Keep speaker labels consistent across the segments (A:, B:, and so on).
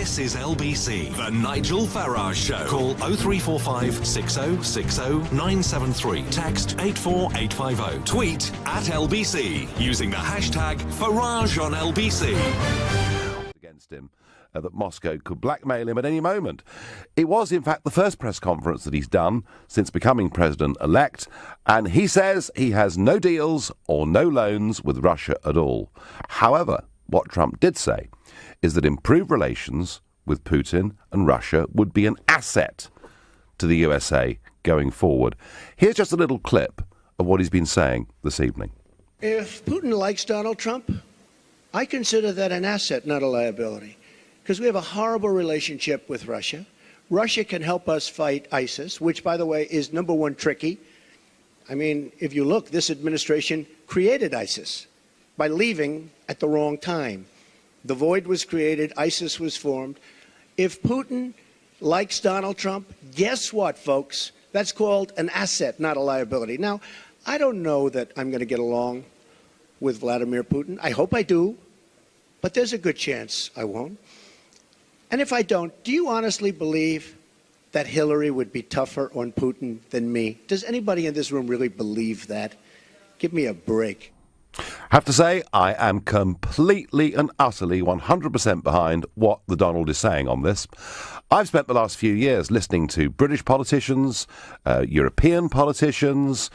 A: This is LBC, the Nigel Farage Show. Call 0345 6060 973. Text 84850. Tweet at LBC using the hashtag Farage on LBC.
B: Against him. That Moscow could blackmail him at any moment. It was, in fact, the first press conference that he's done since becoming president-elect, and he says he has no deals or no loans with Russia at all. However, what Trump did say is that improved relations with Putin and Russia would be an asset to the USA going forward. Here's just a little clip of what he's been saying this evening.
C: If Putin likes Donald Trump, I consider that an asset, not a liability. Because we have a horrible relationship with Russia. Russia can help us fight ISIS, which, by the way, is number one tricky. I mean, if you look, this administration created ISIS by leaving at the wrong time. The void was created, ISIS was formed. If Putin likes Donald Trump, guess what, folks? That's called an asset, not a liability. Now, I don't know that I'm going to get along with Vladimir Putin. I hope I do, but there's a good chance I won't. And if I don't, do you honestly believe that Hillary would be tougher on Putin than me? Does anybody in this room really believe that? Give me a break.
B: I have to say, I am completely and utterly 100% behind what the Donald is saying on this. I've spent the last few years listening to British politicians, European politicians,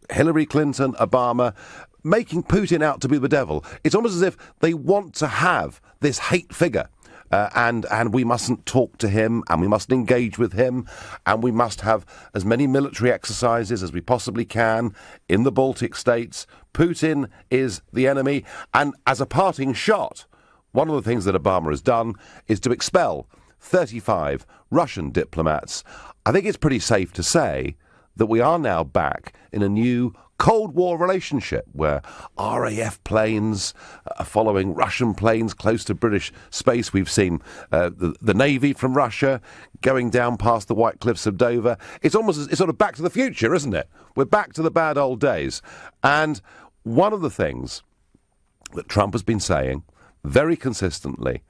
B: Hillary Clinton, Obama, making Putin out to be the devil. It's almost as if they want to have this hate figure. And we mustn't talk to him, and we mustn't engage with him, and we must have as many military exercises as we possibly can in the Baltic states. Putin is the enemy. And as a parting shot, one of the things that Obama has done is to expel 35 Russian diplomats. I think it's pretty safe to say that we are now back in a new Cold War relationship where RAF planes are following Russian planes close to British space. We've seen the Navy from Russia going down past the White Cliffs of Dover. It's sort of back to the future, isn't it? We're back to the bad old days. And one of the things that Trump has been saying very consistently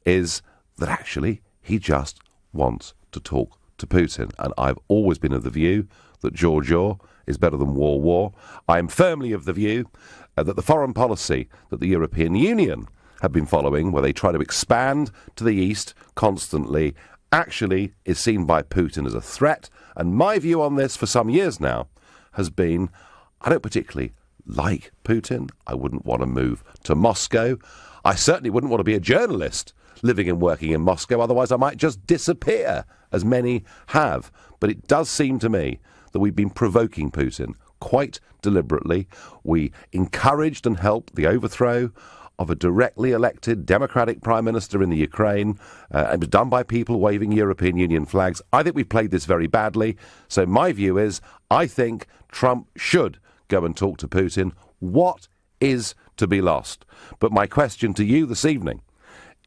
B: is that actually he just wants to talk to Putin. And I've always been of the view that jaw is better than war. I am firmly of the view that the foreign policy that the European Union have been following, where they try to expand to the east constantly, actually is seen by Putin as a threat. And my view on this for some years now has been, I don't particularly like Putin. I wouldn't want to move to Moscow. I certainly wouldn't want to be a journalist living and working in Moscow. Otherwise, I might just disappear, as many have. But it does seem to me that we've been provoking Putin quite deliberately. We encouraged and helped the overthrow of a directly elected democratic prime minister in the Ukraine. It was done by people waving European Union flags. I think we played this very badly. So my view is, I think Trump should go and talk to Putin. What is to be lost? But my question to you this evening,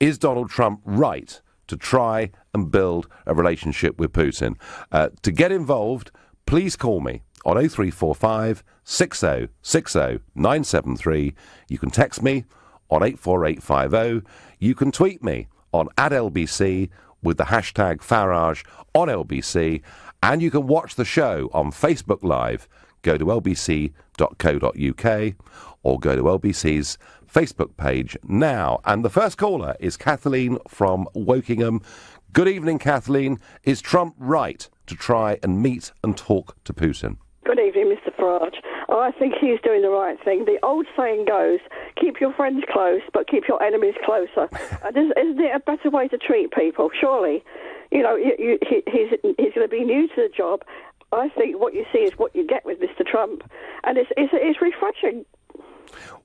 B: is Donald Trump right to try and build a relationship with Putin? To get involved, please call me on 0345 6060 973. You can text me on 84850. You can tweet me on @LBC with the hashtag Farage on LBC. And you can watch the show on Facebook Live. Go to lbc.co.uk or go to LBC's Facebook page now. And the first caller is Kathleen from Wokingham. Good evening, Kathleen. Is Trump right to try and meet and talk to Putin?
D: Good evening, Mr. Farage. I think he's doing the right thing. The old saying goes, keep your friends close, but keep your enemies closer. Isn't it a better way to treat people? Surely. You know, he's going to be new to the job. I think what you see is what you get with Mr. Trump. And it's refreshing.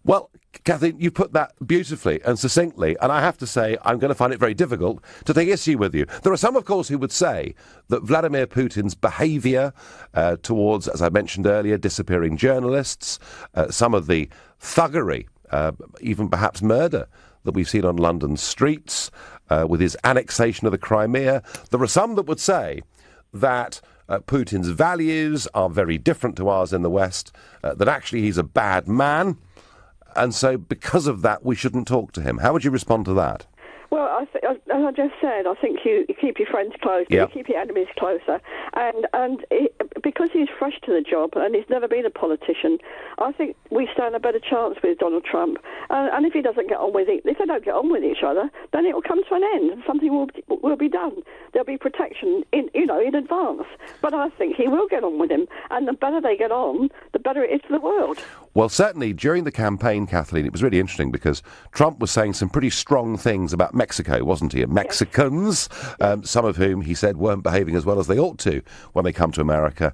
B: Well, Kathleen, you put that beautifully and succinctly, and I have to say I'm going to find it very difficult to take issue with you. There are some, of course, who would say that Vladimir Putin's behaviour towards, as I mentioned earlier, disappearing journalists, some of the thuggery, even perhaps murder that we've seen on London streets, with his annexation of the Crimea. There are some that would say that Putin's values are very different to ours in the West, that actually he's a bad man. And so because of that, we shouldn't talk to him. How would you respond to that?
D: Well, as I just said, I think you keep your friends close, but you keep your enemies closer. And because he's fresh to the job and he's never been a politician, I think we stand a better chance with Donald Trump. And if he doesn't get on with it, if they don't get on with each other, then it will come to an end and something will be done. There'll be protection in advance. But I think he will get on with him. And the better they get on, the better it is for the world.
B: Well, certainly during the campaign, Kathleen, it was really interesting because Trump was saying some pretty strong things about Mexico, wasn't he? And Mexicans, some of whom he said weren't behaving as well as they ought to when they come to America.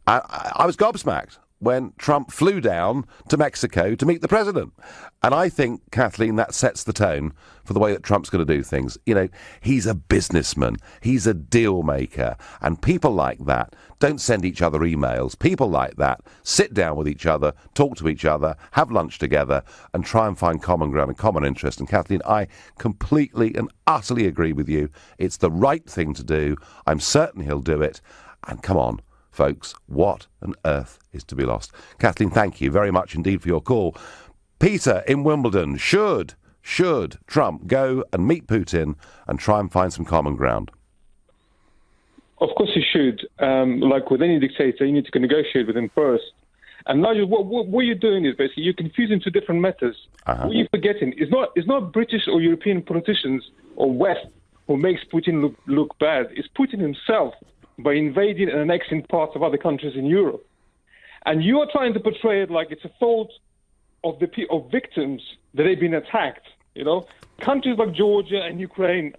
B: I was gobsmacked when Trump flew down to Mexico to meet the president. And I think, Kathleen, that sets the tone for the way that Trump's going to do things. You know, he's a businessman. He's a deal maker. And people like that don't send each other emails. People like that sit down with each other, talk to each other, have lunch together, and try and find common ground and common interest. And, Kathleen, I completely and utterly agree with you. It's the right thing to do. I'm certain he'll do it. And come on, folks, what on earth is to be lost? Kathleen, thank you very much indeed for your call. Peter in Wimbledon, should Trump go and meet Putin and try and find some common ground?
E: Of course he should. Like with any dictator, you need to negotiate with him first. And Nigel, what you're doing is basically you're confusing two different matters. What you're forgetting is not British or European politicians or West who makes Putin look bad. It's Putin himself by invading and annexing parts of other countries in Europe. And you are trying to portray it like it's a fault of victims that they've been attacked. You know, countries like Georgia and Ukraine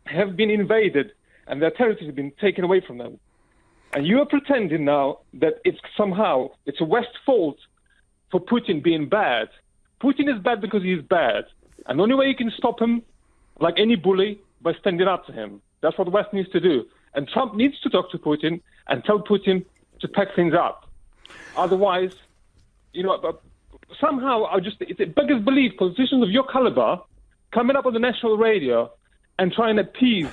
E: have been invaded and their territory has been taken away from them. And you are pretending now that it's a West fault for Putin being bad. Putin is bad because he is bad. And the only way you can stop him, like any bully, by standing up to him. That's what the West needs to do. And Trump needs to talk to Putin and tell Putin to pack things up. Otherwise, somehow it beggars belief politicians of your caliber coming up on the national radio and trying to appease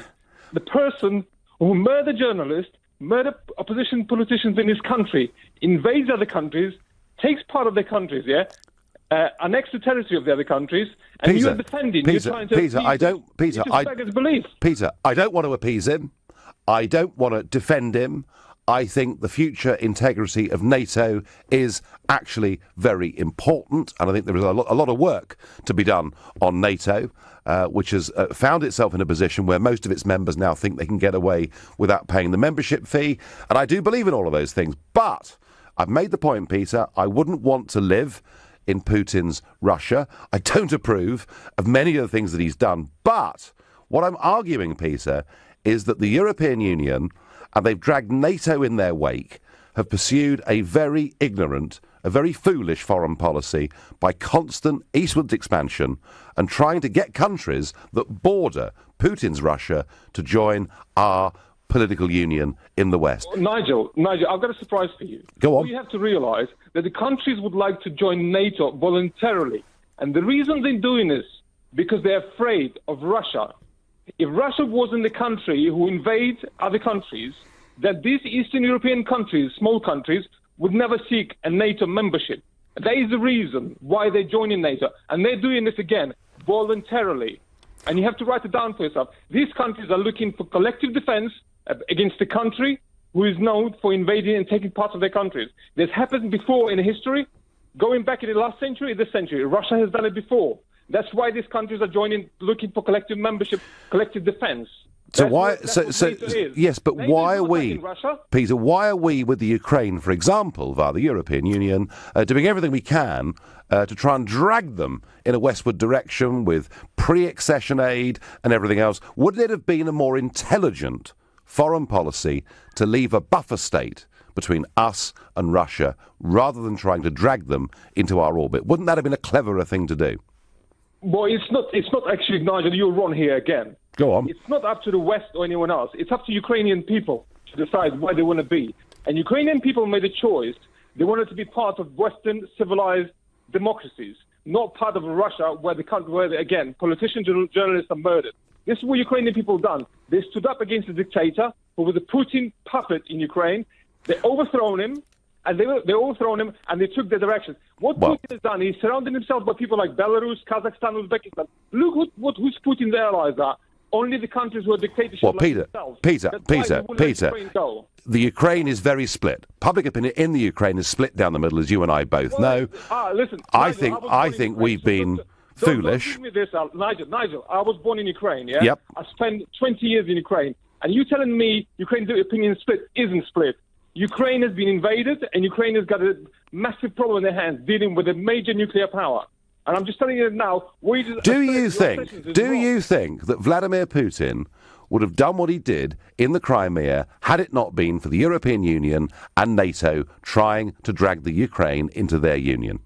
E: the person who murdered journalists, murdered opposition politicians in his country, invades other countries, takes part of their countries, annex the territory of the other countries, and
B: Peter,
D: you're defending.
B: Peter,
D: you're trying to
B: Peter, I don't. Peter,
D: it just beggars belief.
B: Peter, I don't want to appease him. I don't want to defend him. I think the future integrity of NATO is actually very important, and I think there is a lot of work to be done on NATO, which has found itself in a position where most of its members now think they can get away without paying the membership fee, and I do believe in all of those things. But I've made the point, Peter, I wouldn't want to live in Putin's Russia. I don't approve of many of the things that he's done, but what I'm arguing, Peter, is that the European Union, and they've dragged NATO in their wake, have pursued a very ignorant, a very foolish foreign policy by constant eastwards expansion and trying to get countries that border Putin's Russia to join our political union in the West.
E: Nigel, I've got a surprise for you.
B: Go on.
E: You have to realise that the countries would like to join NATO voluntarily. And the reason they're doing this, because they're afraid of Russia. If Russia wasn't the country who invades other countries, that these Eastern European countries, small countries, would never seek a NATO membership. That is the reason why they're joining NATO. And they're doing this again, voluntarily. And you have to write it down for yourself. These countries are looking for collective defense against a country who is known for invading and taking parts of their countries. This happened before in history, going back in the last century, this century. Russia has done it before. That's why these countries are joining, looking for collective membership, collective defense.
B: So yes, but why are we, Peter, why are we with the Ukraine, for example, via the European Union, doing everything we can to try and drag them in a westward direction with pre-accession aid and everything else? Wouldn't it have been a more intelligent foreign policy to leave a buffer state between us and Russia rather than trying to drag them into our orbit? Wouldn't that have been a cleverer thing to do?
E: Well, it's not actually, Nigel, you're wrong here again.
B: Go on.
E: It's not up to the West or anyone else. It's up to Ukrainian people to decide where they want to be. And Ukrainian people made a choice. They wanted to be part of Western civilized democracies, not part of Russia where again, politicians and journalists are murdered. This is what Ukrainian people done. They stood up against the dictator who was a Putin puppet in Ukraine. They overthrown him, and they all thrown him, and they took the direction. What Putin has done, he's surrounded himself by people like Belarus, Kazakhstan, Uzbekistan. Look who's Putin's allies are. Only the countries who are dictatorship like themselves. Peter,
B: the Ukraine is very split. Public opinion in the Ukraine is split down the middle, as you and I both know.
E: Listen,
B: I think we've been foolish.
E: Don't give me this, Nigel. I was born in Ukraine, yeah?
B: Yep.
E: I spent 20 years in Ukraine. And you telling me Ukraine's opinion split isn't split. Ukraine has been invaded, and Ukraine has got a massive problem in their hands dealing with a major nuclear power. And I'm just telling you now. Do you think
B: that Vladimir Putin would have done what he did in the Crimea had it not been for the European Union and NATO trying to drag the Ukraine into their union?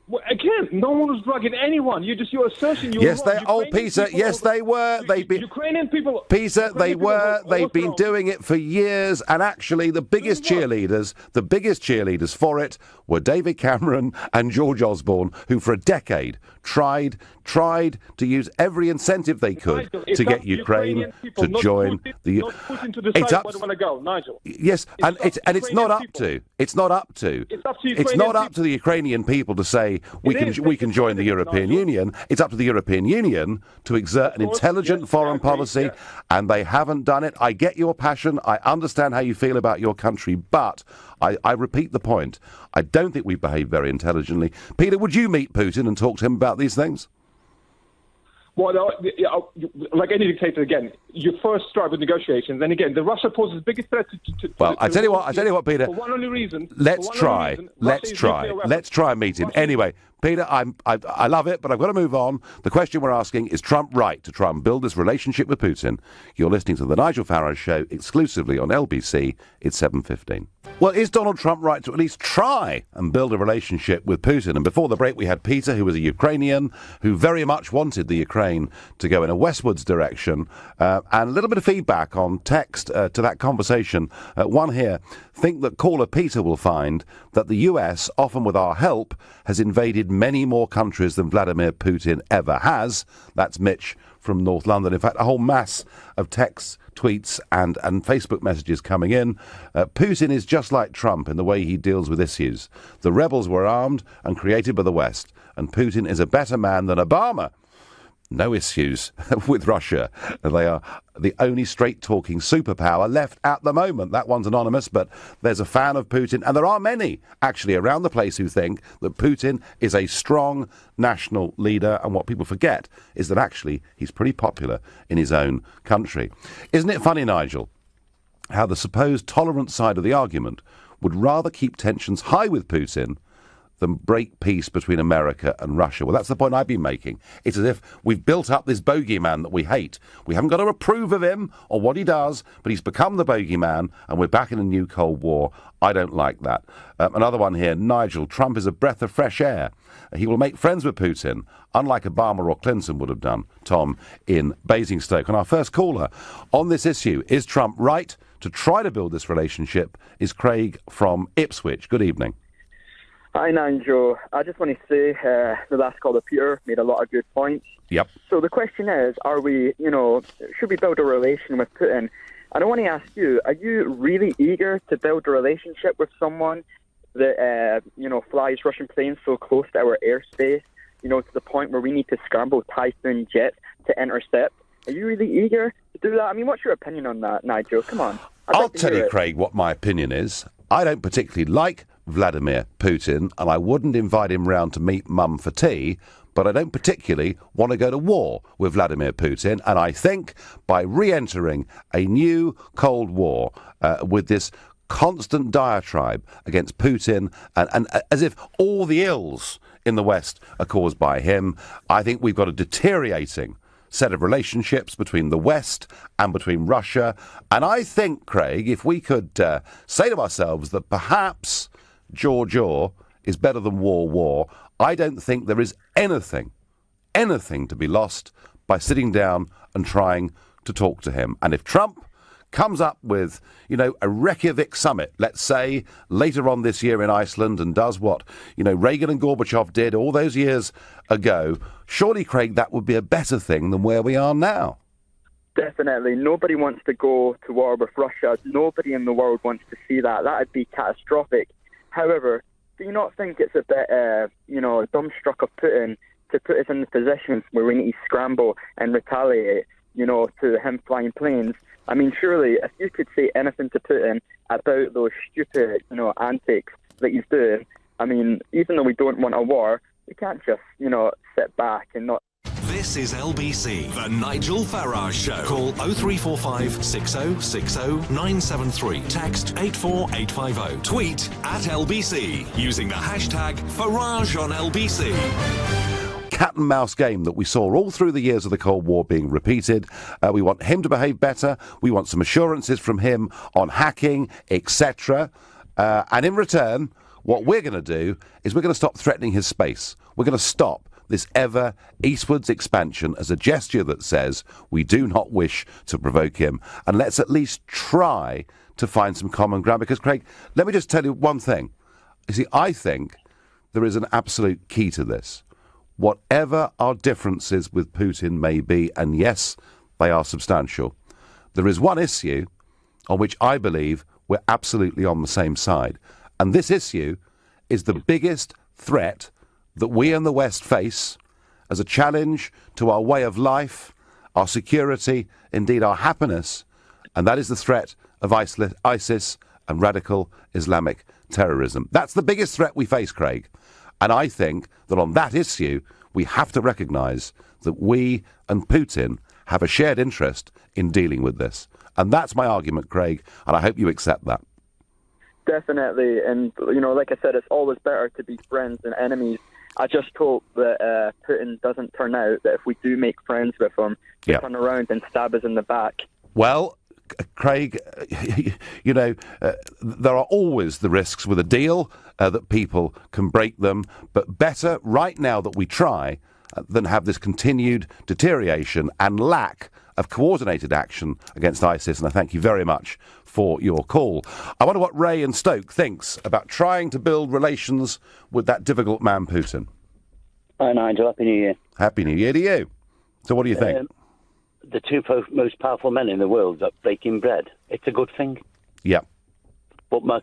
E: Well, again, no one was drugging anyone. You're asserting you're
B: yes,
E: wrong.
B: they. Oh, Peter. Yes, they were.
E: Ukrainian people.
B: Peter, they were. They've been doing it for years, and actually, the biggest cheerleaders for it were David Cameron and George Osborne, who for a decade tried to use every incentive they could to get Ukraine to join the.
E: It's up. Where they want to go, Nigel.
B: Yes, it's not up to. It's not up to. It's not up to the Ukrainian people to say we can join the European Union. It's up to the European Union to exert an intelligent foreign policy, and they haven't done it. I get your passion. I understand how you feel about your country, but I repeat the point. I don't think we behave very intelligently. Peter, would you meet Putin and talk to him about these things?
E: Well, like any dictator, again, you first start with negotiations, and again, the Russia poses the biggest threat to
B: I tell you what, Peter.
E: For one only reason.
B: Let's try and meet him. Anyway, Peter, I love it, but I've got to move on. The question we're asking, is Trump right to try and build this relationship with Putin? You're listening to the Nigel Farage Show exclusively on LBC. It's 7:15. Well, is Donald Trump right to at least try and build a relationship with Putin? And before the break, we had Peter, who was a Ukrainian, who very much wanted the Ukraine to go in a westwards direction. And a little bit of feedback on text to that conversation. One here, think that caller Peter will find that the US, often with our help, has invaded many more countries than Vladimir Putin ever has. That's Mitch from North London. In fact, a whole mass of texts, tweets and Facebook messages coming in. Putin is just like Trump in the way he deals with issues. The rebels were armed and created by the West, and Putin is a better man than Obama. No issues with Russia. They are the only straight-talking superpower left at the moment. That one's anonymous, but there's a fan of Putin, and there are many, actually, around the place who think that Putin is a strong national leader, and what people forget is that actually he's pretty popular in his own country. Isn't it funny, Nigel, how the supposed tolerant side of the argument would rather keep tensions high with Putin than break peace between America and Russia? Well, that's the point I've been making. It's as if we've built up this bogeyman that we hate. We haven't got to approve of him or what he does, but he's become the bogeyman, and we're back in a new Cold War. I don't like that. Another one here, Nigel, Trump is a breath of fresh air. He will make friends with Putin, unlike Obama or Clinton would have done. Tom in Basingstoke. And our first caller on this issue, is Trump right to try to build this relationship, is Craig from Ipswich. Good evening.
F: Hi, Nigel. I just want to say the last caller, Peter, made a lot of good points.
B: Yep.
F: So the question is, should we build a relation with Putin? And I want to ask you, are you really eager to build a relationship with someone that, flies Russian planes so close to our airspace, to the point where we need to scramble Typhoon jets to intercept? Are you really eager to do that? I mean, what's your opinion on that, Nigel? Come on.
B: I'll tell you, Craig, what my opinion is. I don't particularly like Vladimir Putin, and I wouldn't invite him round to meet Mum for tea, but I don't particularly want to go to war with Vladimir Putin, and I think by re-entering a new Cold War with this constant diatribe against Putin, and as if all the ills in the West are caused by him, I think we've got a deteriorating set of relationships between the West and between Russia. And I think, Craig, if we could say to ourselves that perhaps George Orr is better than war, I don't think there is anything to be lost by sitting down and trying to talk to him. And if Trump comes up with, a Reykjavik summit, let's say, later on this year in Iceland, and does what, Reagan and Gorbachev did all those years ago, surely, Craig, that would be a better thing than where we are now.
F: Definitely. Nobody wants to go to war with Russia. Nobody in the world wants to see that. That would be catastrophic. However, do you not think it's a bit, dumbstruck of Putin to put us in the position where we need to scramble and retaliate, to him flying planes? I mean, surely, if you could say anything to Putin about those stupid, antics that he's doing, I mean, even though we don't want a war, we can't just, sit back and not...
A: This is LBC, the Nigel Farage Show. Call 0345 6060 973. Text 84850. Tweet at LBC using the hashtag Farage on LBC.
B: Cat and mouse game that we saw all through the years of the Cold War being repeated. We want him to behave better. We want some assurances from him on hacking, etc. And in return, what we're going to do is we're going to stop threatening his space. We're going to stop this ever eastwards expansion as a gesture that says we do not wish to provoke him. And let's at least try to find some common ground. Because, Craig, let me just tell you one thing. You see, I think there is an absolute key to this. Whatever our differences with Putin may be, and yes, they are substantial, there is one issue on which I believe we're absolutely on the same side. And this issue is the biggest threat that we in the West face as a challenge to our way of life, our security, indeed our happiness, and that is the threat of ISIS and radical Islamic terrorism. That's the biggest threat we face, Craig. And I think that on that issue, we have to recognise that we and Putin have a shared interest in dealing with this. And that's my argument, Craig, and I hope you accept that.
F: Definitely. And, like I said, it's always better to be friends than enemies. I just hope that Putin doesn't turn out that if we do make friends with him, he'll turn around and stab us in the back. Well,
B: Craig, there are always the risks with a deal that people can break them, but better right now that we try than have this continued deterioration and lack of coordinated action against ISIS, and I thank you very much for your call. I wonder what Ray in Stoke thinks about trying to build relations with that difficult man, Putin.
G: Hi, Nigel. Happy New Year.
B: Happy New Year to you. So what do you think?
G: The two most powerful men in the world are breaking bread. It's a good thing.
B: Yeah.
G: But my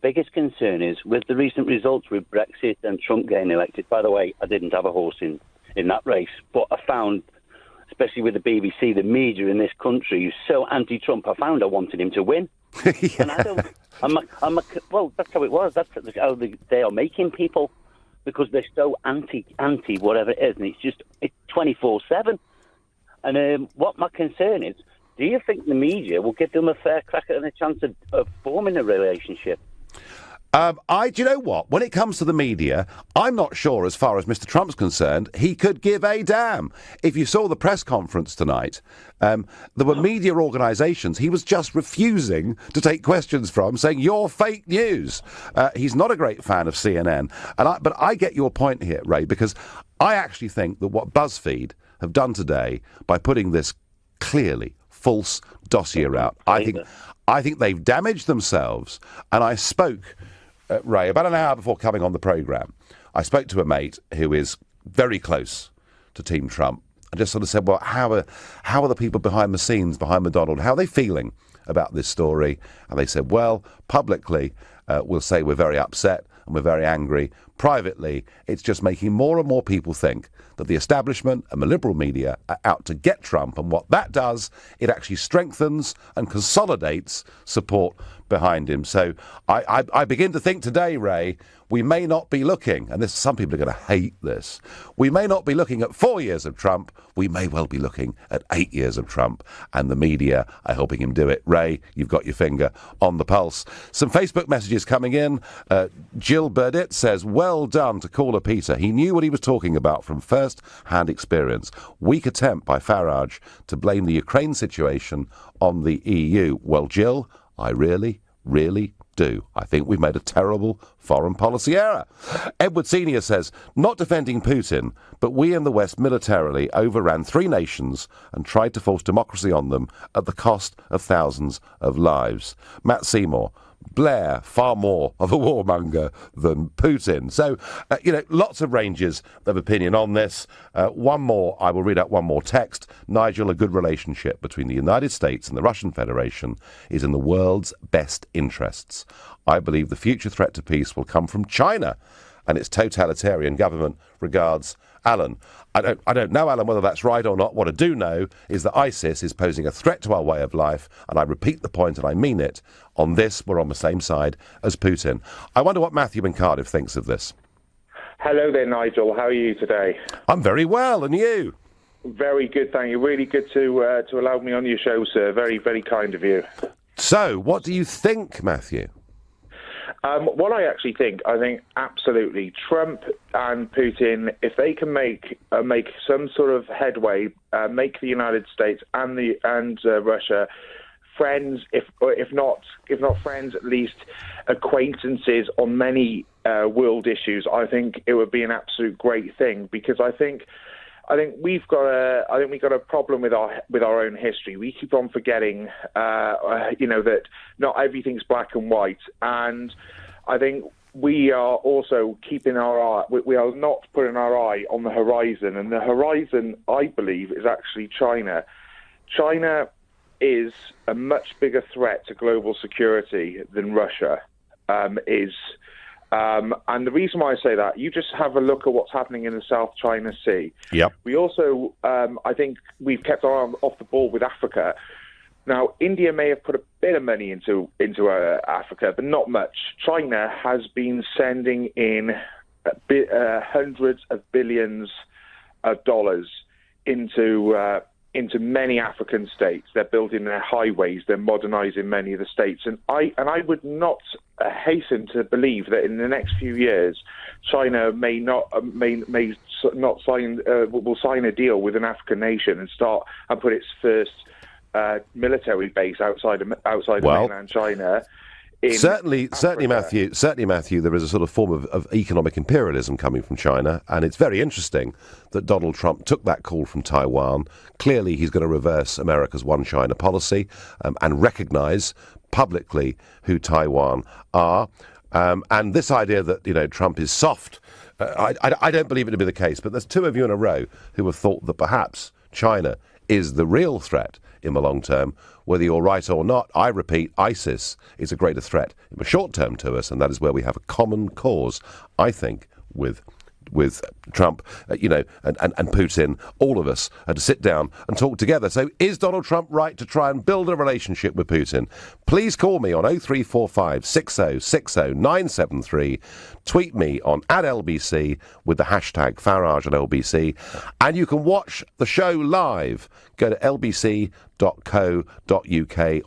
G: biggest concern is with the recent results with Brexit and Trump getting elected. By the way, I didn't have a horse in that race, but I found, especially with the BBC, the media in this country is so anti-Trump. I found I wanted him to win.
B: Yeah.
G: And I don't. Well, that's how it was. That's how they are making people, because they're so anti whatever it is, and it's 24/7. And what my concern is, do you think the media will give them a fair crack at and a chance of forming a relationship?
B: Do you know what? When it comes to the media, I'm not sure, as far as Mr. Trump's concerned, he could give a damn. If you saw the press conference tonight, there were media organisations he was just refusing to take questions from, saying, you're fake news. He's not a great fan of CNN. But I get your point here, Ray, because I actually think that what BuzzFeed have done today by putting this clearly false dossier out, I think they've damaged themselves. And I spoke, Ray, about an hour before coming on the programme, I spoke to a mate who is very close to Team Trump. I just sort of said, well, how are the people behind the scenes, behind McDonald, how are they feeling about this story? And they said, well, publicly, we'll say we're very upset and we're very angry. Privately, it's just making more and more people think that the establishment and the liberal media are out to get Trump. And what that does, it actually strengthens and consolidates support behind him. So I begin to think today, Ray, we may not be looking, and some people are going to hate this, we may not be looking at 4 years of Trump, we may well be looking at 8 years of Trump, and the media are helping him do it. Ray, you've got your finger on the pulse. Some Facebook messages coming in. Jill Burdett says, well done to caller Peter. He knew what he was talking about from first-hand experience. Weak attempt by Farage to blame the Ukraine situation on the EU. Well, Jill, I really do. I think we've made a terrible foreign policy error. Edward Senior says, not defending Putin, but we in the West militarily overran 3 nations and tried to force democracy on them at the cost of thousands of lives. Matt Seymour, Blair far more of a warmonger than Putin. So, lots of ranges of opinion on this. I will read out one more text. Nigel, a good relationship between the United States and the Russian Federation is in the world's best interests. I believe the future threat to peace will come from China and its totalitarian government. Regards, Alan. I don't know, Alan, whether that's right or not. What I do know is that ISIS is posing a threat to our way of life, and I repeat the point, and I mean it. On this, we're on the same side as Putin. I wonder what Matthew in Cardiff thinks of this.
H: Hello there, Nigel. How are you today?
B: I'm very well, and you?
H: Very good, thank you. Really good to allow me on your show, sir. Very, very kind of you.
B: So, what do you think, Matthew?
H: What I actually think, absolutely Trump and Putin, if they can make some sort of headway, make the United States and Russia friends, if not friends, at least acquaintances on many world issues. I think it would be an absolute great thing, because I think we've got a problem with our own history. We keep on forgetting, that not everything's black and white, and I think we are also keeping our eye. We are not putting our eye on the horizon, and the horizon, I believe, is actually China. China is a much bigger threat to global security than Russia is. And the reason why I say that, you just have a look at what's happening in the South China Sea.
B: Yep.
H: We also, I think we've kept our arm off the ball with Africa. Now, India may have put a bit of money into Africa, but not much. China has been sending in hundreds of billions of dollars into many African states. They're building their highways. They're modernizing many of the states. And I would not hasten to believe that in the next few years, China will sign a deal with an African nation and put its first military base outside of mainland China. Certainly,
B: Matthew, there is a sort of form of economic imperialism coming from China, and it's very interesting that Donald Trump took that call from Taiwan. Clearly, he's going to reverse America's one China policy and recognise publicly who Taiwan are. And this idea that Trump is soft, I don't believe it to be the case. But there's two of you in a row who have thought that perhaps China is the real threat in the long term. Whether you're right or not, I repeat, ISIS is a greater threat in the short term to us, and that is where we have a common cause, I think, with Trump, and Putin, all of us, to sit down and talk together. So is Donald Trump right to try and build a relationship with Putin? Please call me on 0345 6060 973. Tweet me on @LBC with the hashtag Farage at LBC. And you can watch the show live. Go to lbc.co.uk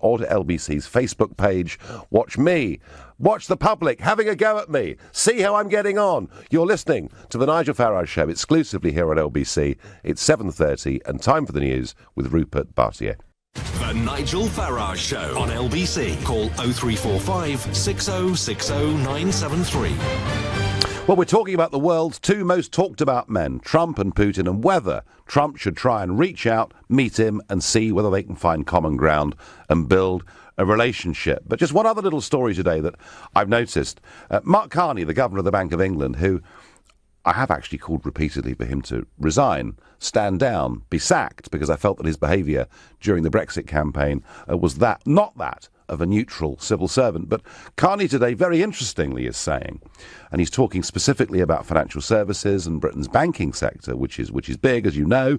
B: or to LBC's Facebook page. Watch me. Watch the public having a go at me. See how I'm getting on. You're listening to The Nigel Farage Show exclusively here on LBC. It's 7:30 and time for the news with Rupert Bartier.
A: The Nigel Farage Show on LBC. Call 0345 6060 973.
B: Well, we're talking about the world's two most talked about men, Trump and Putin, and whether Trump should try and reach out, meet him, and see whether they can find common ground and build a relationship. But just one other little story today that I've noticed. Mark Carney, the Governor of the Bank of England, who I have actually called repeatedly for him to resign, stand down, be sacked, because I felt that his behaviour during the Brexit campaign was not that of a neutral civil servant. But Carney today, very interestingly, is saying, and he's talking specifically about financial services and Britain's banking sector, which is big, as you know,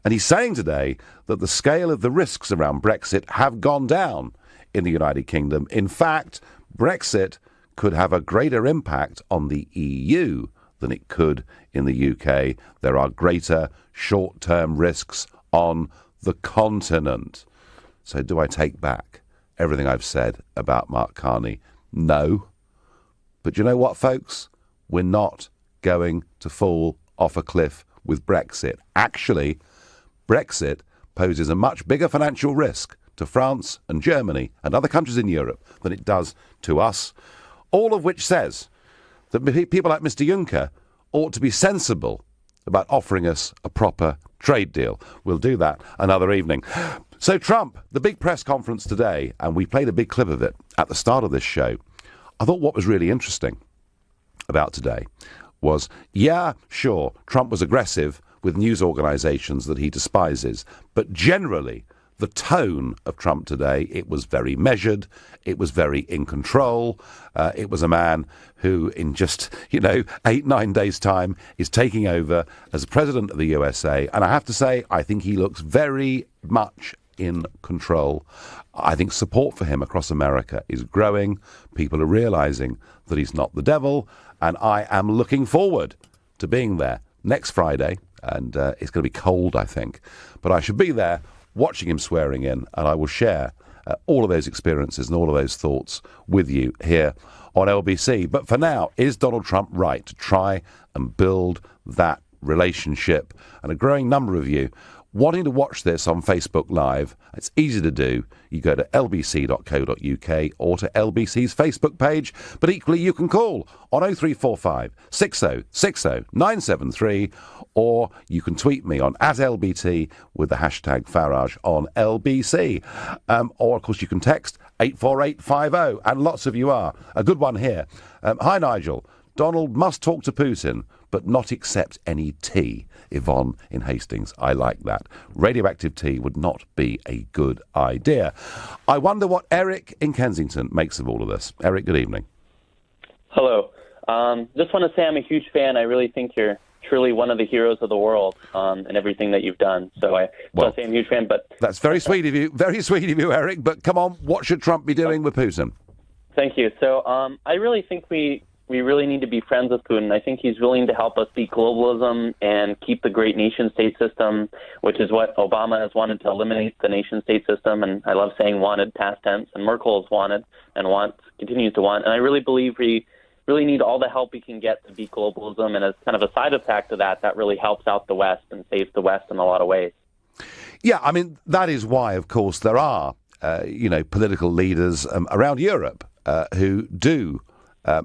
B: and he's saying today that the scale of the risks around Brexit have gone down in the United Kingdom. In fact, Brexit could have a greater impact on the EU than it could in the UK. There are greater short-term risks on the continent. So do I take back everything I've said about Mark Carney? No. But you know what, folks? We're not going to fall off a cliff with Brexit. Actually, Brexit poses a much bigger financial risk to France and Germany and other countries in Europe than it does to us. All of which says that people like Mr. Juncker ought to be sensible about offering us a proper trade deal. We'll do that another evening. So Trump, the big press conference today, and we played a big clip of it at the start of this show. I thought what was really interesting about today was, yeah, sure, Trump was aggressive with news organisations that he despises, but generally the tone of Trump today, it was very measured, it was very in control, it was a man who in just, 8-9 days' time is taking over as president of the USA, and I have to say, I think he looks very much in control. I think support for him across America is growing. People are realising that he's not the devil, and I am looking forward to being there next Friday, and it's going to be cold, I think, but I should be there watching him swearing in, and I will share all of those experiences and all of those thoughts with you here on LBC. But for now, is Donald Trump right to try and build that relationship? And a growing number of you wanting to watch this on Facebook Live, it's easy to do. You go to lbc.co.uk or to LBC's Facebook page. But equally, you can call on 0345 6060 973, or you can tweet me on @LBT with the hashtag Farage on LBC. Or, of course, you can text 84850, and lots of you are. A good one here. Hi, Nigel. Donald must talk to Putin, but not accept any tea. Yvonne in Hastings. I like that. Radioactive tea would not be a good idea. I wonder what Eric in Kensington makes of all of this. Eric, good evening.
I: Hello. Just want to say I'm a huge fan. I really think you're truly one of the heroes of the world in everything that you've done. So I want to say I'm a huge fan. But
B: that's very sweet of you. Very sweet of you, Eric. But come on, what should Trump be doing with Putin?
I: Thank you. So I really think we really need to be friends with Putin. I think he's willing to help us beat globalism and keep the great nation-state system, which is what Obama has wanted to eliminate, the nation-state system. And I love saying wanted, past tense, and Merkel has wanted and continues to want. And I really believe we really need all the help we can get to beat globalism. And as kind of a side effect to that, that really helps out the West and saves the West in a lot of ways.
B: Yeah, I mean, that is why, of course, there are, political leaders around Europe who do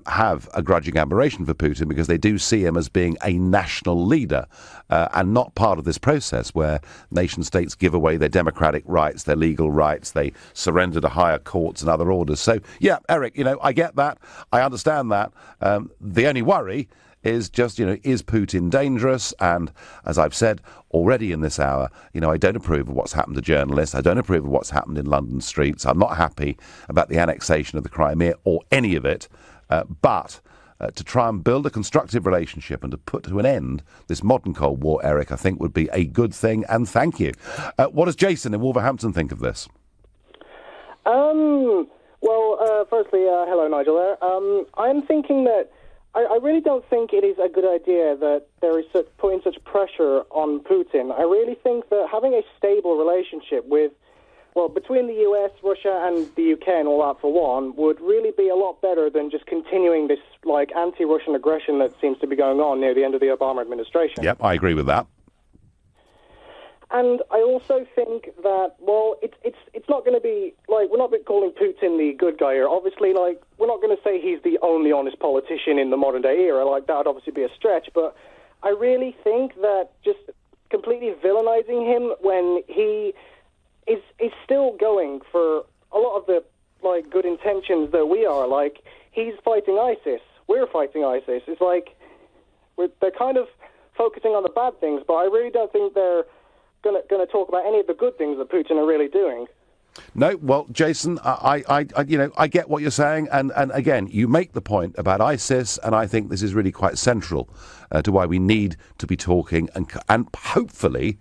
B: have a grudging admiration for Putin, because they do see him as being a national leader and not part of this process where nation states give away their democratic rights, their legal rights, they surrender to higher courts and other orders. So, yeah, Eric, I get that. I understand that. The only worry is just, is Putin dangerous? And as I've said already in this hour, I don't approve of what's happened to journalists. I don't approve of what's happened in London streets. I'm not happy about the annexation of the Crimea or any of it. But to try and build a constructive relationship and to put to an end this modern Cold War, Eric, I think would be a good thing, and thank you. What does Jason in Wolverhampton think of this?
J: Firstly, hello, Nigel there. I'm thinking that I really don't think it is a good idea that there is putting such pressure on Putin. I really think that having a stable relationship between the US, Russia, and the UK and all that, for one, would really be a lot better than just continuing this anti-Russian aggression that seems to be going on near the end of the Obama administration.
B: Yep, I agree with that.
J: And I also think that, it's not going to be, we're not calling Putin the good guy here. Obviously, we're not going to say he's the only honest politician in the modern-day era. That would obviously be a stretch. But I really think that just completely villainizing him when he is still going for a lot of the good intentions that we are. He's fighting ISIS, we're fighting ISIS. It's they're kind of focusing on the bad things, but I really don't think they're going to talk about any of the good things that Putin are really doing.
B: No, well, Jason, I get what you're saying, and again, you make the point about ISIS, and I think this is really quite central to why we need to be talking and hopefully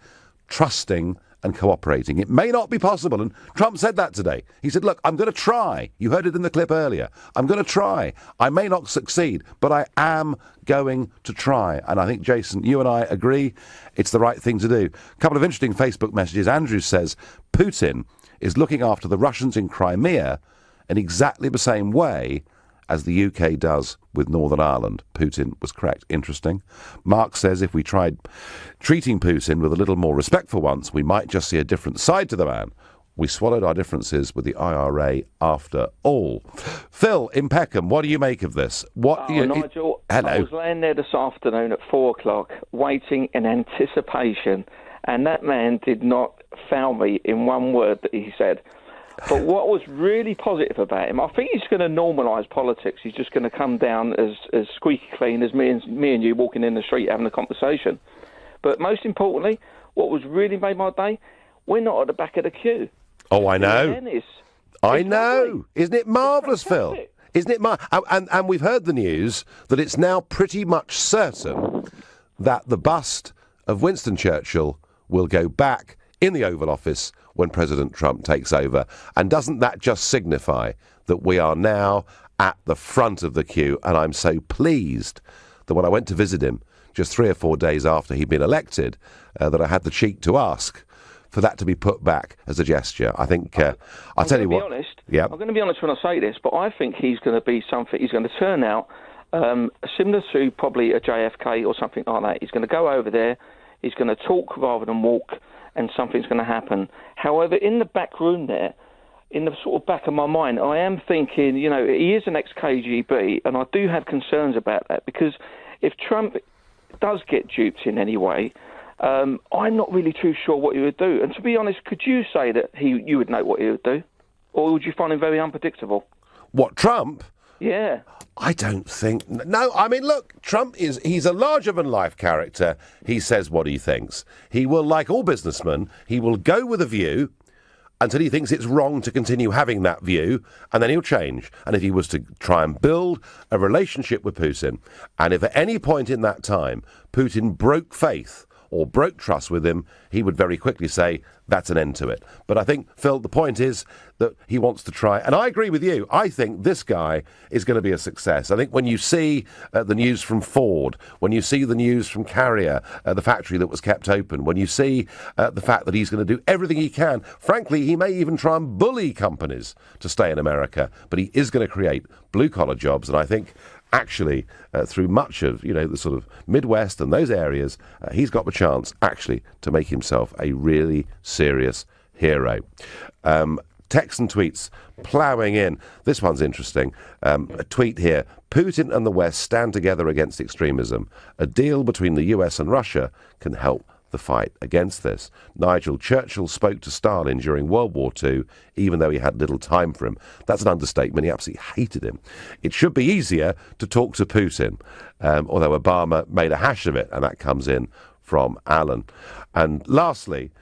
B: trusting and cooperating. It may not be possible, and Trump said that today. He said, look, I'm going to try. You heard it in the clip earlier. I'm going to try. I may not succeed, but I am going to try. And I think, Jason, you and I agree it's the right thing to do. A couple of interesting Facebook messages. Andrew says, Putin is looking after the Russians in Crimea in exactly the same way as the UK does with Northern Ireland. Putin was correct. Interesting. Mark says if we tried treating Putin with a little more respect for once, we might just see a different side to the man. We swallowed our differences with the IRA after all. Phil in Peckham, what do you make of this?
K: Nigel,
B: hello.
K: I was laying there this afternoon at 4 o'clock, waiting in anticipation, and that man did not foul me in one word that he said. But what was really positive about him, I think he's going to normalise politics. He's just going to come down as squeaky clean as me and you walking in the street having a conversation. But most importantly, what was really made my day, we're not at the back of the queue.
B: Oh, I know. I know.
K: Lovely.
B: Isn't it marvellous, Phil? Isn't it? And we've heard the news that it's now pretty much certain that the bust of Winston Churchill will go back in the Oval Office when President Trump takes over. And doesn't that just signify that we are now at the front of the queue? And I'm so pleased that when I went to visit him just 3 or 4 days after he'd been elected, that I had the cheek to ask for that to be put back as a gesture. I think, I'll tell you what... I'm
K: going to be honest when I say this, but I think he's going to be something, he's going to turn out similar to probably a JFK or something like that. He's going to go over there, he's going to talk rather than walk, and something's going to happen. However, in the back room there, in the sort of back of my mind, I am thinking, you know, he is an ex-KGB, and I do have concerns about that, because if Trump does get duped in any way, I'm not really too sure what he would do. And to be honest, could you say that you would know what he would do? Or would you find him very unpredictable?
B: What, Trump?
K: Yeah.
B: I don't think... No, I mean, look, he's a larger-than-life character. He says what he thinks. He will, like all businessmen, he will go with a view until he thinks it's wrong to continue having that view, and then he'll change. And if he was to try and build a relationship with Putin, and if at any point in that time Putin broke faith or broke trust with him, he would very quickly say, that's an end to it. But I think, Phil, the point is that he wants to try, and I agree with you, I think this guy is going to be a success. I think when you see the news from Ford, when you see the news from Carrier, the factory that was kept open, when you see the fact that he's going to do everything he can, frankly, he may even try and bully companies to stay in America, but he is going to create blue-collar jobs, and I think actually, through much of, the sort of Midwest and those areas, he's got the chance, actually, to make himself a really serious hero. Texts and tweets ploughing in. This one's interesting. A tweet here. Putin and the West stand together against extremism. A deal between the US and Russia can help the fight against this. Nigel, Churchill spoke to Stalin during World War II, even though he had little time for him. That's an understatement. He absolutely hated him. It should be easier to talk to Putin, although Obama made a hash of it, and that comes in from Alan. And lastly,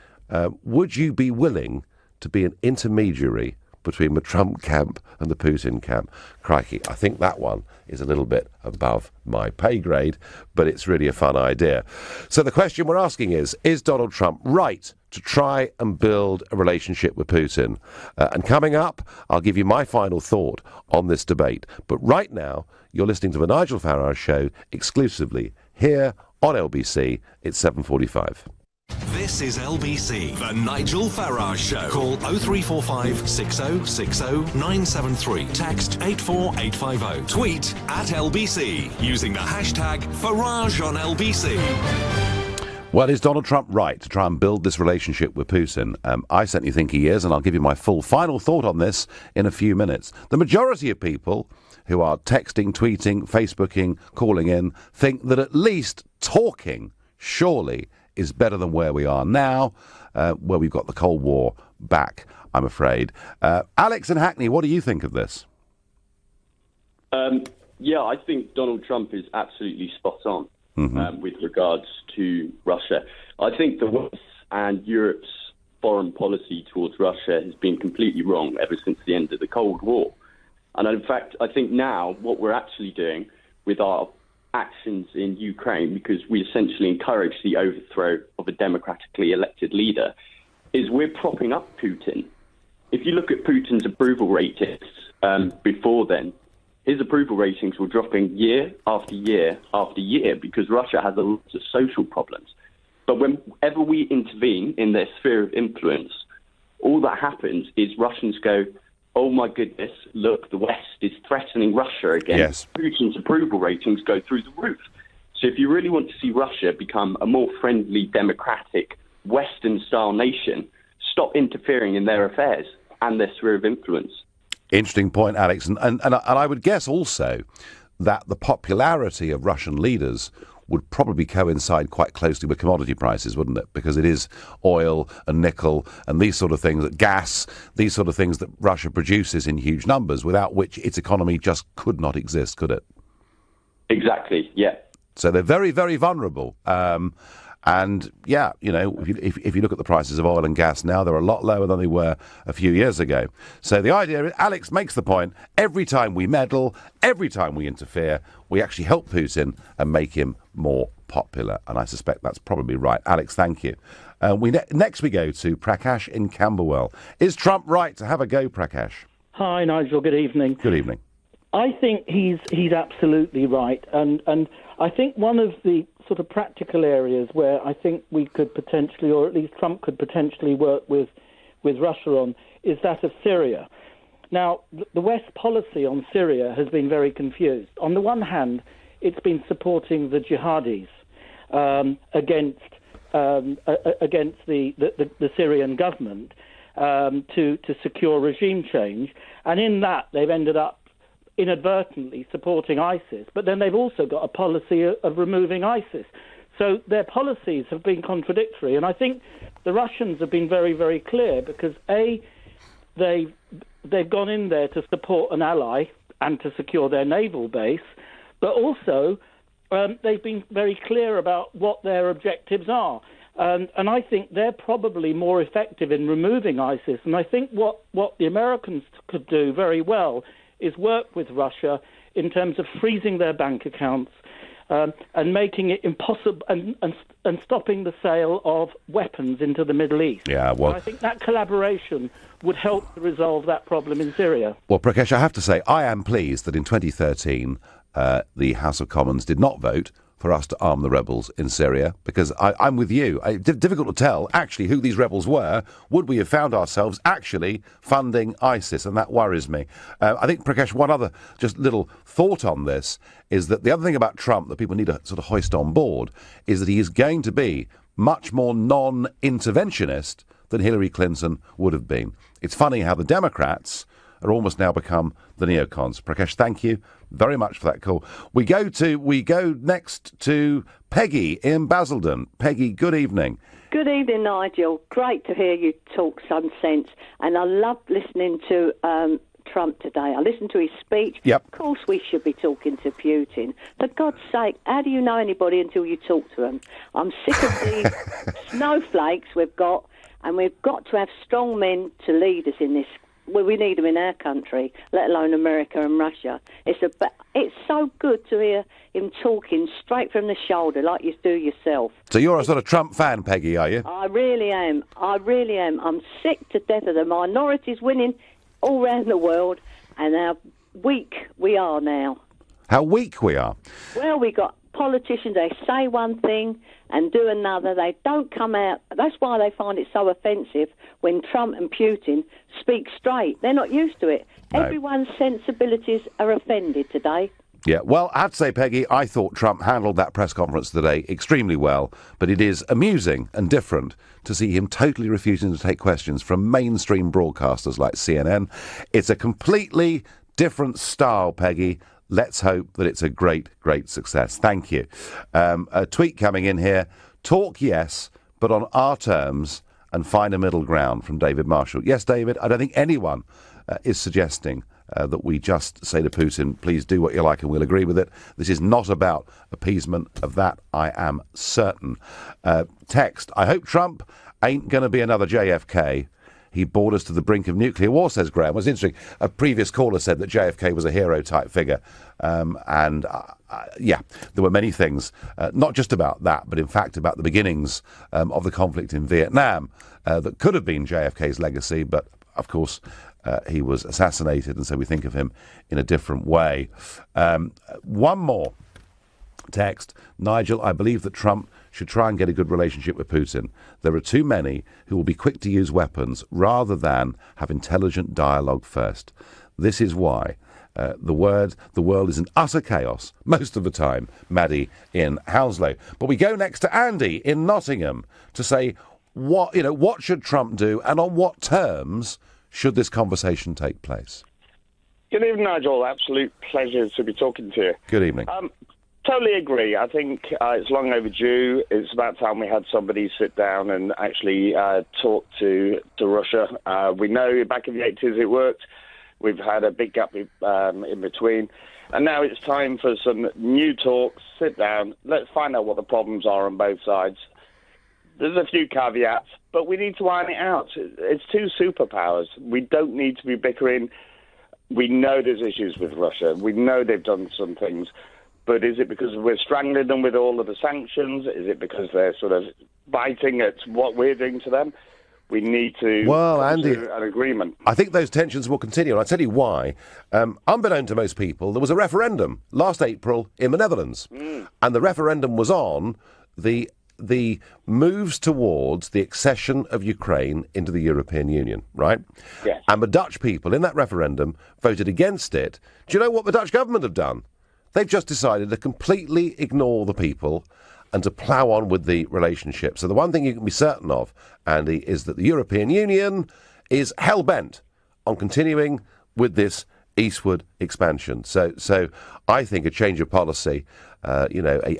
B: would you be willing to be an intermediary between the Trump camp and the Putin camp? Crikey, I think that one is a little bit above my pay grade, but it's really a fun idea. So the question we're asking is Donald Trump right to try and build a relationship with Putin? And coming up, I'll give you my final thought on this debate. But right now, you're listening to the Nigel Farage Show exclusively here on LBC. It's 7:45.
A: This is LBC, the Nigel Farage Show. Call 0345 6060 973. Text 84850. Tweet at LBC using the hashtag Farage on LBC.
B: Well, is Donald Trump right to try and build this relationship with Putin? I certainly think he is, and I'll give you my full final thought on this in a few minutes. The majority of people who are texting, tweeting, Facebooking, calling in, think that at least talking, surely, is better than where we are now, where we've got the Cold War back, I'm afraid. Alex and Hackney, what do you think of this?
L: Yeah, I think Donald Trump is absolutely spot on with regards to Russia. I think the West and Europe's foreign policy towards Russia has been completely wrong ever since the end of the Cold War. And in fact, I think now what we're actually doing with our actions in Ukraine, because we essentially encourage the overthrow of a democratically elected leader, is we're propping up Putin. If you look at Putin's approval ratings before then, his approval ratings were dropping year after year after year because Russia has a lot of social problems. But whenever we intervene in their sphere of influence, all that happens is Russians go, oh my goodness, look, the West is threatening Russia again.
B: Yes.
L: Putin's approval ratings go through the roof. So if you really want to see Russia become a more friendly, democratic, Western-style nation, stop interfering in their affairs and their sphere of influence.
B: Interesting point, Alex. And I would guess also that the popularity of Russian leaders would probably coincide quite closely with commodity prices, wouldn't it? Because it is oil and nickel and these sort of things, gas, these sort of things that Russia produces in huge numbers, without which its economy just could not exist, could it?
L: Exactly, yeah.
B: So they're very, very vulnerable. And, yeah, you know, if you look at the prices of oil and gas now, they're a lot lower than they were a few years ago. So the idea is, Alex makes the point, every time we meddle, every time we interfere, we actually help Putin and make him more popular. And I suspect that's probably right. Alex, thank you. Next we go to Prakash in Camberwell. Is Trump right to have a go, Prakash?
M: Hi, Nigel. Good evening.
B: Good evening.
M: I think he's absolutely right. And I think one of the sort of practical areas where I think we could potentially, or at least Trump could potentially work with Russia on, is that of Syria. Now, the West policy on Syria has been very confused. On the one hand, it's been supporting the jihadis against the Syrian government to secure regime change, and in that they've ended up inadvertently supporting ISIS, but then they've also got a policy of removing ISIS. So their policies have been contradictory, and I think the Russians have been very, very clear because, A, they've gone in there to support an ally and to secure their naval base, but also they've been very clear about what their objectives are. And I think they're probably more effective in removing ISIS. And I think what the Americans could do very well is work with Russia in terms of freezing their bank accounts and making it impossible and stopping the sale of weapons into the Middle East.
B: Yeah, well,
M: and I think that collaboration would help to resolve that problem in Syria.
B: Well, Prakash, I have to say, I am pleased that in 2013 the House of Commons did not vote for us to arm the rebels in Syria, because I'm with you. Difficult to tell actually who these rebels were. Would we have found ourselves actually funding ISIS? And that worries me. I think, Prakash, one other just little thought on this is that the other thing about Trump that people need to sort of hoist on board is that he is going to be much more non-interventionist than Hillary Clinton would have been. It's funny how the Democrats are almost now become the neocons. Prakash, thank you very much for that call. We go next to Peggy in Basildon. Peggy, good evening.
N: Good evening, Nigel. Great to hear you talk some sense. And I love listening to Trump today. I listened to his speech.
B: Yep.
N: Of course we should be talking to Putin. For God's sake, how do you know anybody until you talk to them? I'm sick of these snowflakes we've got, and we've got to have strong men to lead us in this. Well, we need them in our country, let alone America and Russia. It's so good to hear him talking straight from the shoulder, like you do yourself.
B: So you're a sort of Trump fan, Peggy, are you?
N: I really am. I'm sick to death of the minorities winning all around the world, and how weak we are now.
B: How weak we are?
N: Well, we got politicians, they say one thing and do another. They don't come out. That's why they find it so offensive when Trump and Putin speak straight. They're not used to it. No. Everyone's sensibilities are offended today.
B: Yeah, well, I have to say, Peggy, I thought Trump handled that press conference today extremely well, but it is amusing and different to see him totally refusing to take questions from mainstream broadcasters like CNN. It's a completely different style, Peggy. Let's hope that it's a great, great success. Thank you. A tweet coming in here. Talk, yes, but on our terms and find a middle ground, from David Marshall. Yes, David, I don't think anyone is suggesting that we just say to Putin, please do what you like and we'll agree with it. This is not about appeasement. Of that, I am certain. Text, I hope Trump ain't going to be another JFK. He brought us to the brink of nuclear war, says Graham. It was interesting. A previous caller said that JFK was a hero-type figure. Yeah, there were many things, not just about that, but in fact about the beginnings of the conflict in Vietnam that could have been JFK's legacy. But, of course, he was assassinated, and so we think of him in a different way. One more text. Nigel, I believe that Trump should try and get a good relationship with Putin. There are too many who will be quick to use weapons rather than have intelligent dialogue first. This is why the world is in utter chaos most of the time. Maddie in Hounslow. But we go next to Andy in Nottingham to say what should Trump do and on what terms should this conversation take place?
O: Good evening, Nigel. Absolute pleasure to be talking to you.
B: Good evening.
O: Totally agree. I think it's long overdue. It's about time we had somebody sit down and actually talk to Russia. We know back in the 80s it worked. We've had a big gap in between. And now it's time for some new talks. Sit down. Let's find out what the problems are on both sides. There's a few caveats, but we need to iron it out. It's two superpowers. We don't need to be bickering. We know there's issues with Russia. We know they've done some things. But is it because we're strangling them with all of the sanctions? Is it because they're sort of biting at what we're doing to them? We need to come to an agreement.
B: I think those tensions will continue, and I'll tell you why. Unbeknown to most people, there was a referendum last April in the Netherlands, and the referendum was on the moves towards the accession of Ukraine into the European Union, right?
O: Yes.
B: And the Dutch people in that referendum voted against it. Do you know what the Dutch government have done? They've just decided to completely ignore the people and to plough on with the relationship. So the one thing you can be certain of, Andy, is that the European Union is hell-bent on continuing with this eastward expansion. So I think a change of policy, a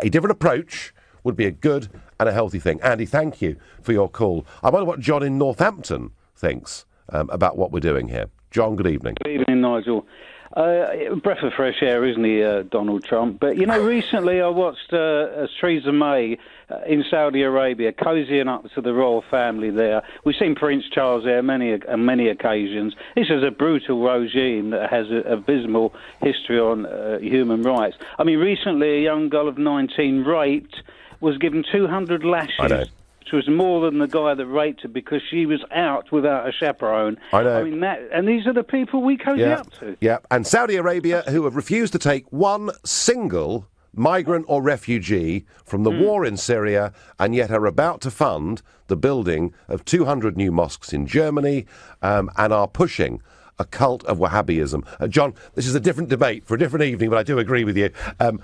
B: different approach would be a good and a healthy thing. Andy, thank you for your call. I wonder what John in Northampton thinks about what we're doing here. John, good evening.
P: Good evening, Nigel. Breath of fresh air, isn't he, Donald Trump? But, recently I watched Theresa May in Saudi Arabia, cozying up to the royal family there. We've seen Prince Charles there on many occasions. This is a brutal regime that has an abysmal history on human rights. I mean, recently a young girl of 19 raped, was given 200 lashes.
B: I know.
P: Which was more than the guy that raped her because she was out without a chaperone.
B: I know.
P: I mean, and these are the people we cozy up to.
B: Yeah, and Saudi Arabia, who have refused to take one single migrant or refugee from the war in Syria, and yet are about to fund the building of 200 new mosques in Germany, and are pushing a cult of Wahhabism. John, this is a different debate for a different evening, but I do agree with you. More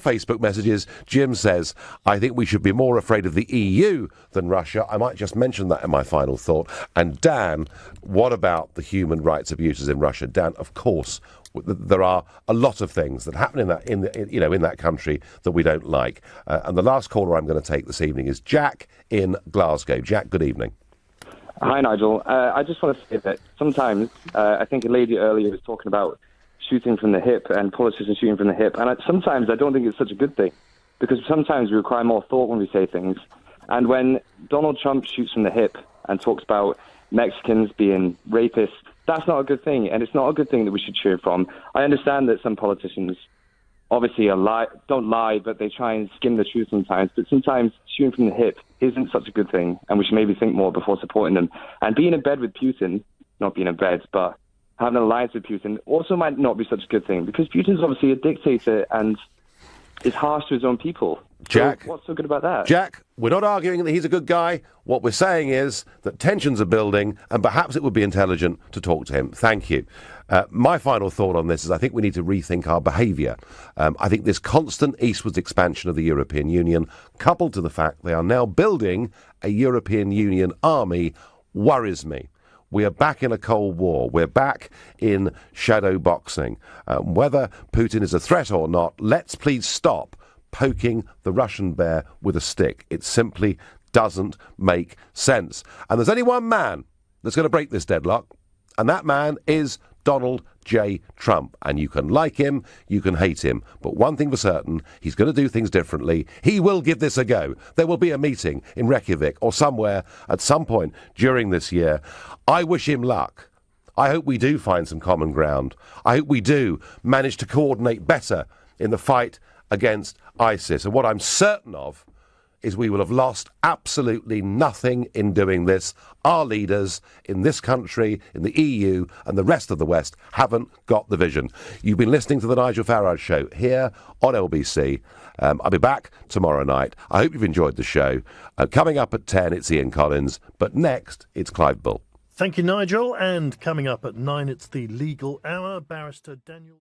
B: Facebook messages. Jim says, I think we should be more afraid of the EU than Russia. I might just mention that in my final thought. And Dan, what about the human rights abuses in Russia? Dan, of course, there are a lot of things that happen in that country that we don't like. And the last caller I'm going to take this evening is Jack in Glasgow. Jack, good evening.
Q: Hi, Nigel. I just want to say that sometimes, I think a lady earlier was talking about shooting from the hip and politicians shooting from the hip, and sometimes I don't think it's such a good thing, because sometimes we require more thought when we say things. And when Donald Trump shoots from the hip and talks about Mexicans being rapists, that's not a good thing, and it's not a good thing that we should cheer from. I understand that some politicians obviously don't lie, but they try and skim the truth sometimes. But sometimes shooting from the hip isn't such a good thing, and we should maybe think more before supporting them. And being in bed with Putin, not being in bed, but having an alliance with Putin also might not be such a good thing, because Putin's obviously a dictator and is harsh to his own people.
B: Jack,
Q: so what's so good about that?
B: Jack, we're not arguing that he's a good guy. What we're saying is that tensions are building, and perhaps it would be intelligent to talk to him. Thank you. My final thought on this is I think we need to rethink our behaviour. I think this constant eastwards expansion of the European Union, coupled to the fact they are now building a European Union army, worries me. We are back in a Cold War. We're back in shadow boxing. Whether Putin is a threat or not, let's please stop poking the Russian bear with a stick. It simply doesn't make sense. And there's only one man that's going to break this deadlock, and that man is Donald J. Trump. And you can like him, you can hate him, but one thing for certain, he's going to do things differently. He will give this a go. There will be a meeting in Reykjavik or somewhere at some point during this year. I wish him luck. I hope we do find some common ground. I hope we do manage to coordinate better in the fight against ISIS. And what I'm certain of is we will have lost absolutely nothing in doing this. Our leaders in this country, in the EU and the rest of the West haven't got the vision. You've been listening to the Nigel Farage Show here on LBC. I'll be back tomorrow night. I hope you've enjoyed the show. Coming up at 10, it's Ian Collins, but next, it's Clive Bull.
R: Thank you, Nigel. And coming up at 9, it's the Legal Hour. Barrister Daniel...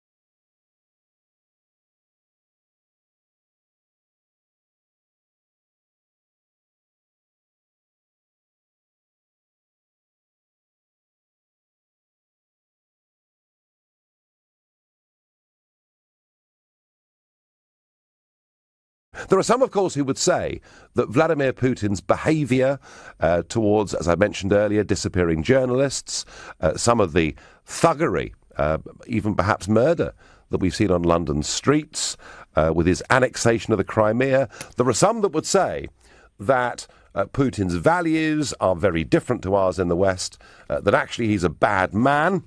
B: There are some, of course, who would say that Vladimir Putin's behaviour towards, as I mentioned earlier, disappearing journalists, some of the thuggery, even perhaps murder that we've seen on London streets, with his annexation of the Crimea. There are some that would say that Putin's values are very different to ours in the West, that actually he's a bad man,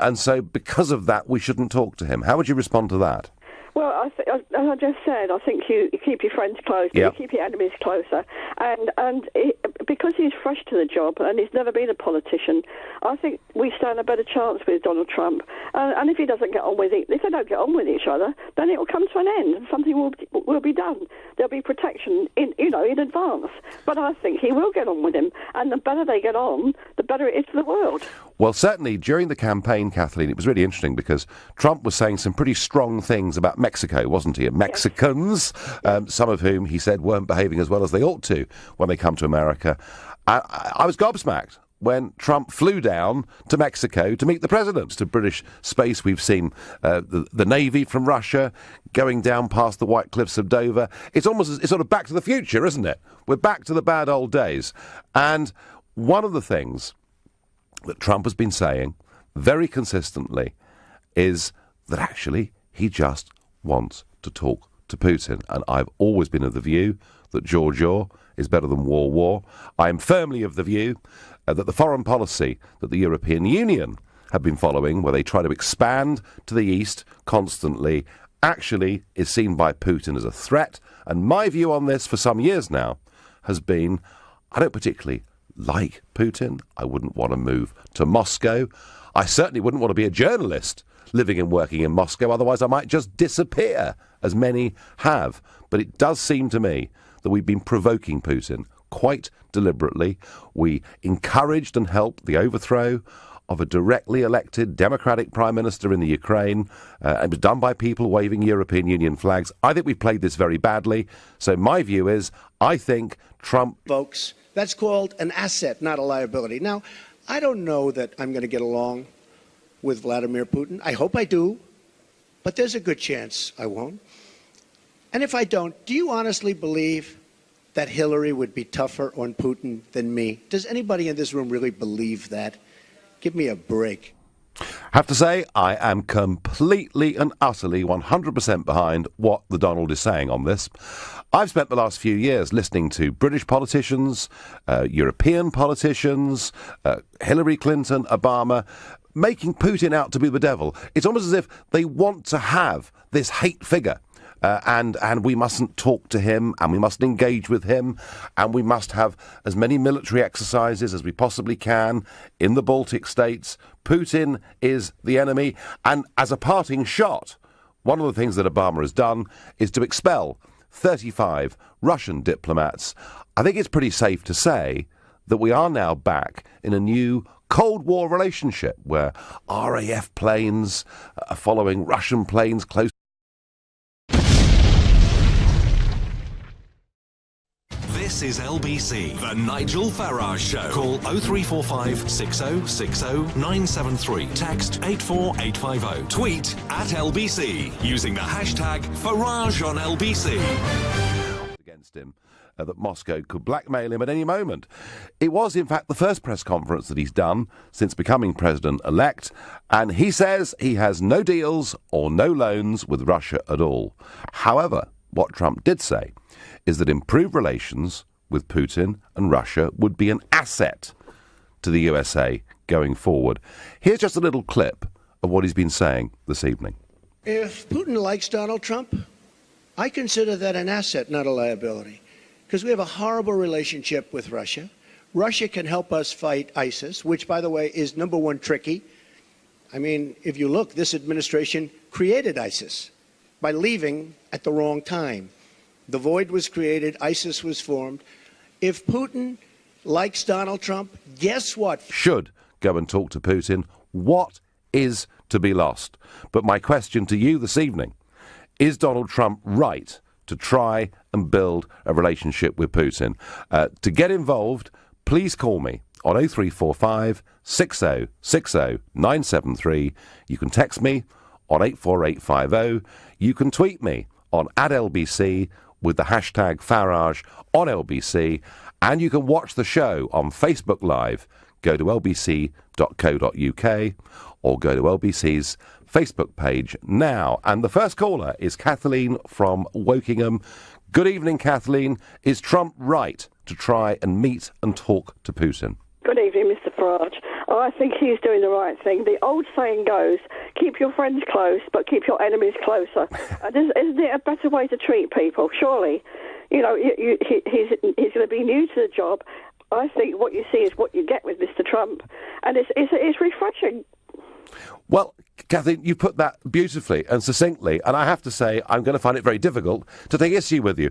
B: and so because of that we shouldn't talk to him. How would you respond to that?
D: Well, as I just said, I think you keep your friends closer,
B: Yep.
D: you keep your enemies closer, and because he's fresh to the job and he's never been a politician, I think we stand a better chance with Donald Trump. And if he doesn't get on with it, if they don't get on with each other, then it will come to an end, and something will be done. There'll be protection in advance. But I think he will get on with him, and the better they get on, the better it is for the world.
B: Well, certainly during the campaign, Kathleen, it was really interesting because Trump was saying some pretty strong things about Mexico, wasn't he? And Mexicans, some of whom he said weren't behaving as well as they ought to when they come to America. I was gobsmacked when Trump flew down to Mexico to meet the president. To British space, we've seen the Navy from Russia going down past the White Cliffs of Dover. It's sort of back to the future, isn't it? We're back to the bad old days. And one of the things that Trump has been saying very consistently is that actually he just wants to talk to Putin. And I've always been of the view that jaw is better than war. I am firmly of the view that the foreign policy that the European Union have been following, where they try to expand to the east constantly, actually is seen by Putin as a threat. And my view on this for some years now has been, I don't particularly like Putin. I wouldn't want to move to Moscow. I certainly wouldn't want to be a journalist living and working in Moscow, otherwise I might just disappear, as many have. But it does seem to me that we've been provoking Putin quite deliberately. We encouraged and helped the overthrow of a directly elected democratic prime minister in the Ukraine. It was done by people waving European Union flags. I think we played this very badly. So my view is, I think Trump...
C: Folks, that's called an asset, not a liability. Now, I don't know that I'm going to get along with Vladimir Putin. I hope I do, but there's a good chance I won't. And if I don't, do you honestly believe that Hillary would be tougher on Putin than me? Does anybody in this room really believe that? Give me a break.
B: Have to say, I am completely and utterly 100% behind what the Donald is saying on this. I've spent the last few years listening to British politicians, European politicians, Hillary Clinton, Obama, making Putin out to be the devil. It's almost as if they want to have this hate figure. And we mustn't talk to him, and we mustn't engage with him, and we must have as many military exercises as we possibly can in the Baltic states. Putin is the enemy. And as a parting shot, one of the things that Obama has done is to expel 35 Russian diplomats. I think it's pretty safe to say that we are now back in a new Cold War relationship where RAF planes are following Russian planes close.
A: This is LBC, the Nigel Farage Show. Call 0345 6060 973. Text 84850. Tweet at LBC using the hashtag Farage on LBC.
B: Against him, that Moscow could blackmail him at any moment. It was, in fact, the first press conference that he's done since becoming president-elect, and he says he has no deals or no loans with Russia at all. However, what Trump did say is that improved relations with Putin and Russia would be an asset to the USA going forward. Here's just a little clip of what he's been saying this evening.
C: If Putin likes Donald Trump, I consider that an asset, not a liability, because we have a horrible relationship with Russia. Russia can help us fight ISIS, which, by the way, is number one tricky. I mean, if you look, this administration created ISIS by leaving at the wrong time. The void was created, ISIS was formed. If Putin likes Donald Trump, guess what?
B: Should go and talk to Putin. What is to be lost? But my question to you this evening, is Donald Trump right to try and build a relationship with Putin? To get involved, please call me on 0345 6060 973. You can text me on 84850. You can tweet me on @LBC, with the hashtag Farage on LBC, and you can watch the show on Facebook Live. Go to lbc.co.uk or go to LBC's Facebook page now. And the first caller is Kathleen from Wokingham. Good evening, Kathleen. Is Trump right to try and meet and talk to Putin?
D: Good evening, Mr. Farage. I think he's doing the right thing. The old saying goes, keep your friends close, but keep your enemies closer. And isn't it a better way to treat people? Surely. You know, he's going to be new to the job. I think what you see is what you get with Mr. Trump. And it's refreshing.
B: Well, Kathleen, you put that beautifully and succinctly, and I have to say I'm going to find it very difficult to take issue with you.